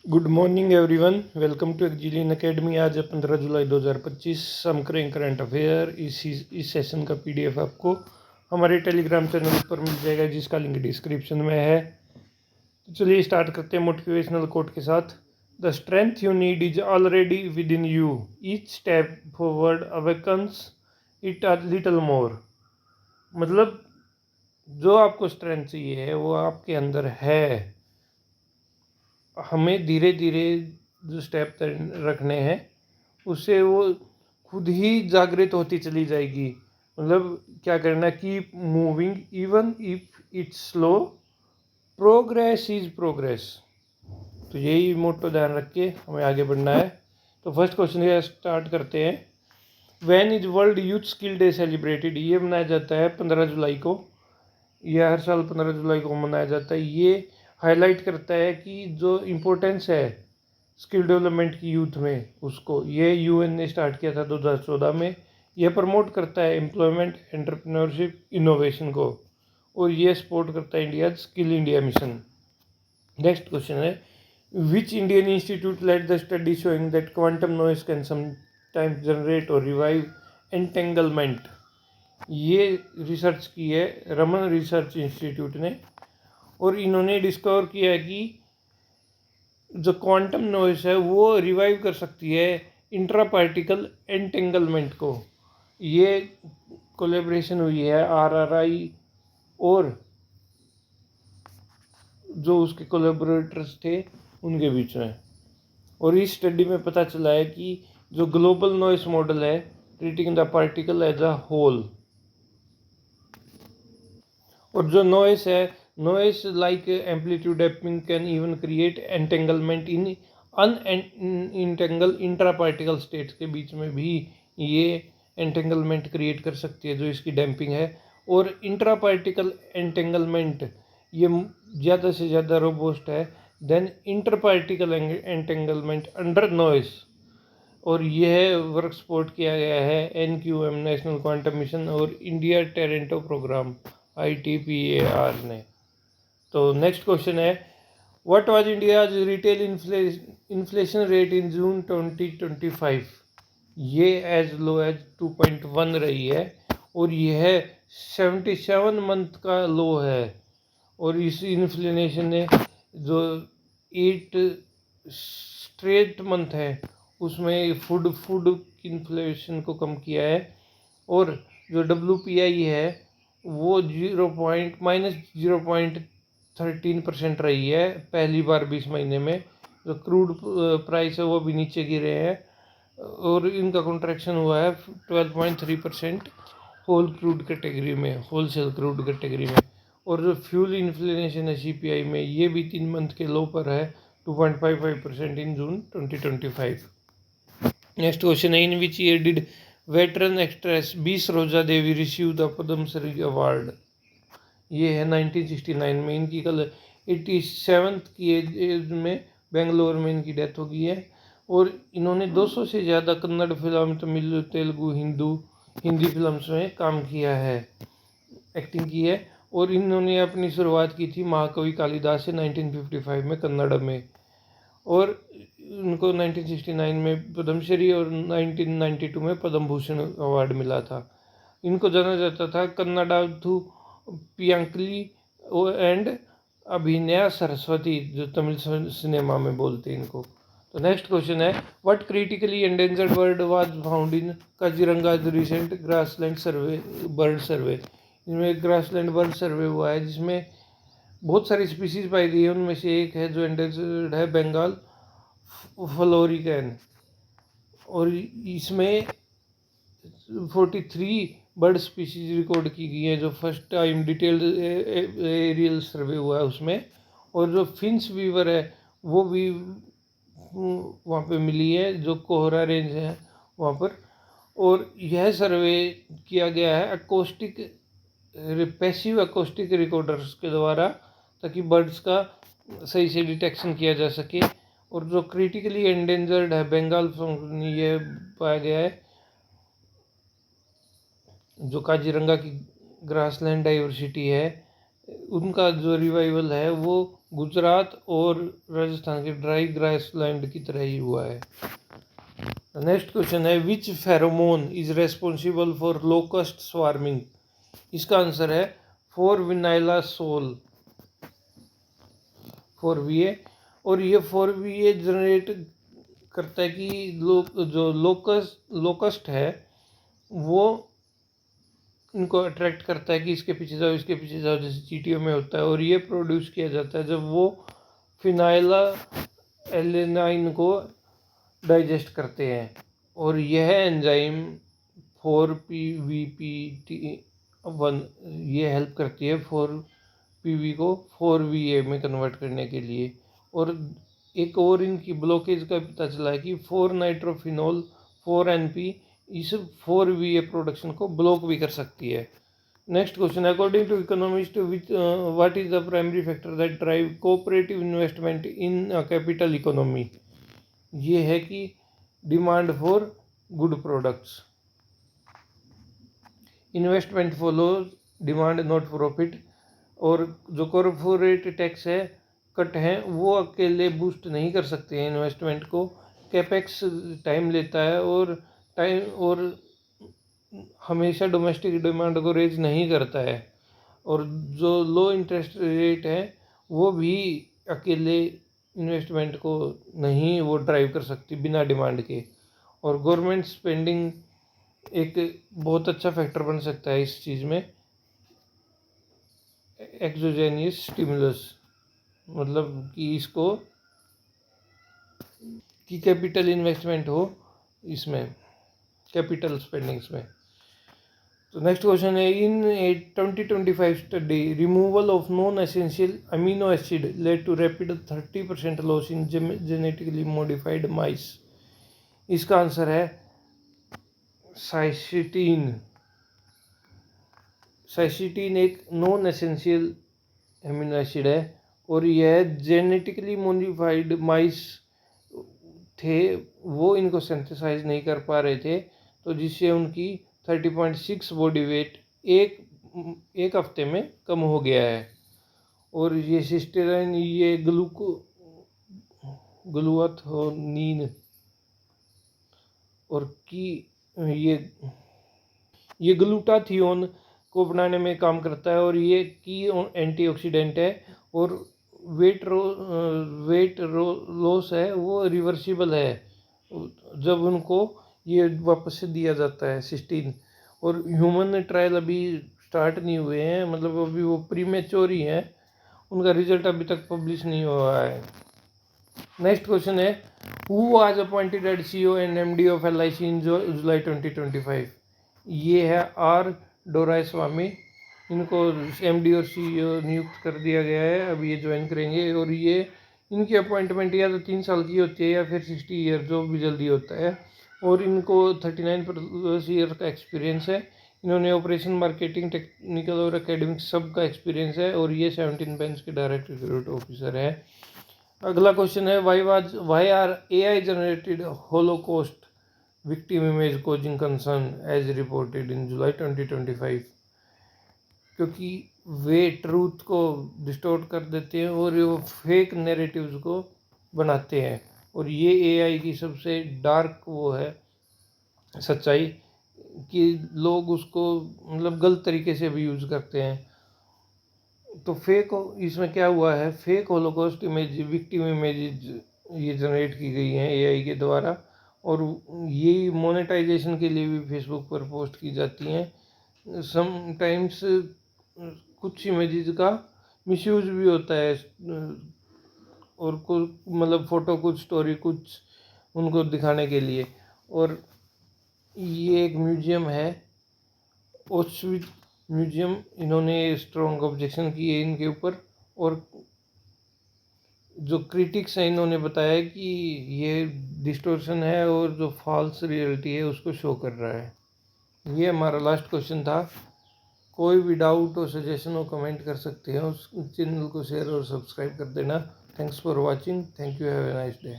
Good morning everyone, welcome to Exilian academy. आज है 15 जुलाई 2025। हम करें करंट अफेयर। इस सेशन का पीडीएफ आपको हमारे टेलीग्राम चैनल पर मिल जाएगा, जिसका लिंक डिस्क्रिप्शन में है। तो चलिए स्टार्ट करते हैं मोटिवेशनल कोट के साथ। The strength you need is already with in you, each step forward awakens it a little more. मतलब जो आपको स्ट्रेंथ चाहिए है वो आपके अंदर है। हमें धीरे धीरे जो स्टेप रखने हैं उससे वो खुद ही जागृत होती चली जाएगी। मतलब क्या करना, keep moving even if it's slow, progress is progress. तो यही मोटो ध्यान रख के हमें आगे बढ़ना है। तो फर्स्ट क्वेश्चन ये स्टार्ट करते हैं। When is world youth skill day celebrated? ये मनाया जाता है 15 जुलाई को। यह हर साल 15 जुलाई को मनाया जाता है। ये हाईलाइट करता है कि जो इम्पोर्टेंस है स्किल डेवलपमेंट की यूथ में, उसको ये यूएन ने स्टार्ट किया था 2014 में। यह प्रमोट करता है एम्प्लॉयमेंट, एंटरप्रेन्योरशिप, इनोवेशन को, और ये सपोर्ट करता है India Skill India Mission. Next question है, which Indian institute led the study showing that quantum noise can sometimes generate और रिवाइव एंटेंगलमेंट? ये रिसर्च की है रमन रिसर्च इंस्टीट्यूट ने, और इन्होंने डिस्कवर किया है कि जो क्वांटम नॉइस है वो रिवाइव कर सकती है इंट्रा पार्टिकल एंटेंगलमेंट को। ये कोलेब्रेशन हुई है आरआरआई और जो उसके कोलेबोरेटर्स थे उनके बीच में। और इस स्टडी में पता चला है कि जो ग्लोबल नॉइस मॉडल है, treating the particle as a whole, और जो नॉइस है, noise like amplitude damping can even create entanglement in unentangle intra particle states के बीच में भी ये एंटेंगलमेंट क्रिएट कर सकती है, जो इसकी डैम्पिंग है। और इंट्रा पार्टिकल एंटेंगलमेंट ये ज़्यादा से ज़्यादा रोबोस्ट है than inter particle entanglement under noise. और यह वर्क सपोर्ट किया गया है NQM नेशनल क्वांटम मिशन और इंडिया टेरेंटो प्रोग्राम ITPAR ने। तो नेक्स्ट क्वेश्चन है, what was India's retail inflation rate in June 2025? ये एज लो एज 2.1 रही है, और यह 77 मंथ का लो है। और इस इन्फ्लेशन ने जो 8 स्ट्रेट मंथ है उसमें फूड इन्फ्लेशन को कम किया है। और जो WPI है वो -0.13% रही है पहली बार 20 महीने में। जो क्रूड प्राइस है वो भी नीचे गिरे हैं और इनका कॉन्ट्रैक्शन हुआ है 12.3% होल क्रूड कैटेगरी में, होलसेल क्रूड कैटेगरी में। और जो फ्यूल इन्फ्लेशन है CPI में, ये भी 3 मंथ के लो पर है 2.55% इन जून 2025। नेक्स्ट क्वेश्चन है, in which year did veteran actress B Saroja Devi receive the Padma Shri award? ये है 1969 में। इनकी कल 87 की एज में बेंगलोर में इनकी डेथ हो गई है। और इन्होंने 200 से ज़्यादा कन्नड़ फिल्म, तमिल, तेलुगु, हिंदी फिल्म्स में काम किया है, एक्टिंग की है। और इन्होंने अपनी शुरुआत की थी महाकवि कालिदास से 1955 में कन्नड़ में। और उनको 1969 में पद्मश्री और 1992 में पद्म भूषण अवार्ड मिला था। इनको जाना जाता था कन्नडाथु पियांकली एंड अभिनया सरस्वती, जो तमिल सिनेमा में बोलते हैं इनको। तो नेक्स्ट क्वेश्चन है, what critically endangered bird was found in Kaziranga recent grassland survey bird सर्वे? इसमें ग्रासलैंड बर्ड सर्वे हुआ है जिसमें बहुत सारी स्पीसीज पाई गई है। उनमें से एक है जो एंडेंजर्ड है, बंगाल फ्लोरिकैन। और इसमें 43 बर्ड स्पीसीज रिकॉर्ड की गई है, जो first time detailed aerial survey हुआ है उसमें। और जो फिंच वीवर है वो भी वहाँ पे मिली है, जो कोहरा रेंज है वहाँ पर। और यह सर्वे किया गया है अकोस्टिक पैसिव अकोस्टिक रिकॉर्डर्स के द्वारा, ताकि बर्ड्स का सही से डिटेक्शन किया जा सके। और जो क्रिटिकली एंडेंजर्ड है बंगाल फंक्शन, ये पाया गया है। जो काजीरंगा की ग्रासलैंड डाइवर्सिटी है उनका जो रिवाइवल है वो गुजरात और राजस्थान के ड्राई ग्रास लैंड की तरह ही हुआ है। नेक्स्ट क्वेश्चन है which pheromone is responsible for locust swarming. इसका आंसर है 4-vinyl-azole 4VA। और ये 4VA जनरेट करता है कि जो लोकस्ट है वो इनको अट्रैक्ट करता है कि इसके पीछे जाओ इसके पीछे जाओ, जैसे चींटियों में होता है। और ये प्रोड्यूस किया जाता है जब वो फिनाइलाएलेनाइन को डाइजेस्ट करते हैं। और यह एंजाइम 4PVPT1 ये हेल्प करती है 4PV को 4VA में कन्वर्ट करने के लिए। और एक और इनकी ब्लॉकेज का पता चला है कि 4-नाइट्रोफिनॉल 4NP इस 4VA प्रोडक्शन को ब्लॉक भी कर सकती है। Next question, according to economist what is the primary factor that drive cooperative investment in a capital economy. ये है कि demand for good products. Investment follows demand not profit. और जो कॉरपोरेट टैक्स है कट हैं वो अकेले बूस्ट नहीं कर सकते हैं इन्वेस्टमेंट को। कैपेक्स टाइम लेता है और हमेशा डोमेस्टिक डिमांड को रेज नहीं करता है। और जो लो इंटरेस्ट रेट है वो भी अकेले इन्वेस्टमेंट को नहीं वो ड्राइव कर सकती बिना डिमांड के। और गवर्नमेंट स्पेंडिंग एक बहुत अच्छा फैक्टर बन सकता है इस चीज़ में। एक्सोजेनियस स्टिमुलस मतलब कि इसको कि कैपिटल इन्वेस्टमेंट हो इसमें, कैपिटल स्पेंडिंग्स में। तो नेक्स्ट क्वेश्चन है in a 2025 study removal of non essential amino acid led to rapid 30% loss in genetically modified mice. इसका आंसर है साइसिटीन। साइसिटीन एक नॉन एसेंशियल अमीनो एसिड है और यह जेनेटिकली मॉडिफाइड माइस थे वो इनको सिंथेसाइज नहीं कर पा रहे थे, तो जिससे उनकी 30.6 बॉडी वेट एक हफ्ते में कम हो गया है। और ये सिस्टेराइन ये ग्लूथाथोनीन और की ये ग्लूटाथियोन को बनाने में काम करता है। और ये की एंटीऑक्सीडेंट है। और वेट लॉस है वो रिवर्सिबल है जब उनको ये वापस से दिया जाता है सिस्टीन। और ह्यूमन ट्रायल अभी स्टार्ट नहीं हुए हैं, मतलब अभी वो प्रीमेच्योर ही हैं, उनका रिजल्ट अभी तक पब्लिश नहीं हुआ है। नेक्स्ट क्वेश्चन है who was appointed as CEO and MD of LIC in July 2025। ये है R डोरायस्वामी। इनको MD और CEO नियुक्त कर दिया गया है, अभी ये ज्वाइन करेंगे। और ये इनकी अपॉइंटमेंट या तो 3 साल की होती है या फिर 60 ईयर, जो भी जल्दी होता है। और इनको 39+ ईयर का एक्सपीरियंस है। इन्होंने ऑपरेशन, मार्केटिंग, टेक्निकल और एकेडमिक सब का एक्सपीरियंस है। और ये 17 बेंच के डायरेक्ट रिक्रूट ऑफिसर है। अगला क्वेश्चन है why are AI generated holocaust victim image causing concern as reported in July 2025। क्योंकि वे ट्रूथ को डिस्टोर्ट कर देते हैं और वो फेक नैरेटिव्स को बनाते हैं। और ये AI की सबसे डार्क वो है सच्चाई कि लोग उसको मतलब गलत तरीके से भी यूज़ करते हैं। तो फेक इसमें क्या हुआ है, fake Holocaust image, victim image ये जनरेट की गई हैं AI के द्वारा। और ये मोनेटाइजेशन के लिए भी फेसबुक पर पोस्ट की जाती हैं। समटाइम्स कुछ इमेजेस का मिसयूज भी होता है और कुछ मतलब फ़ोटो, कुछ स्टोरी, कुछ उनको दिखाने के लिए। और ये एक म्यूजियम है ऑस्विट्ज़ म्यूजियम, इन्होंने स्ट्रॉन्ग ऑब्जेक्शन किए इनके ऊपर। और जो क्रिटिक्स हैं इन्होंने बताया कि ये डिस्टोर्शन है और जो फॉल्स रियलिटी है उसको शो कर रहा है। ये हमारा लास्ट क्वेश्चन था। कोई भी डाउट हो, सजेशन हो, कमेंट कर सकते हैं। उस चैनल को शेयर और सब्सक्राइब कर देना। Thanks for watching. Thank you. Have a nice day.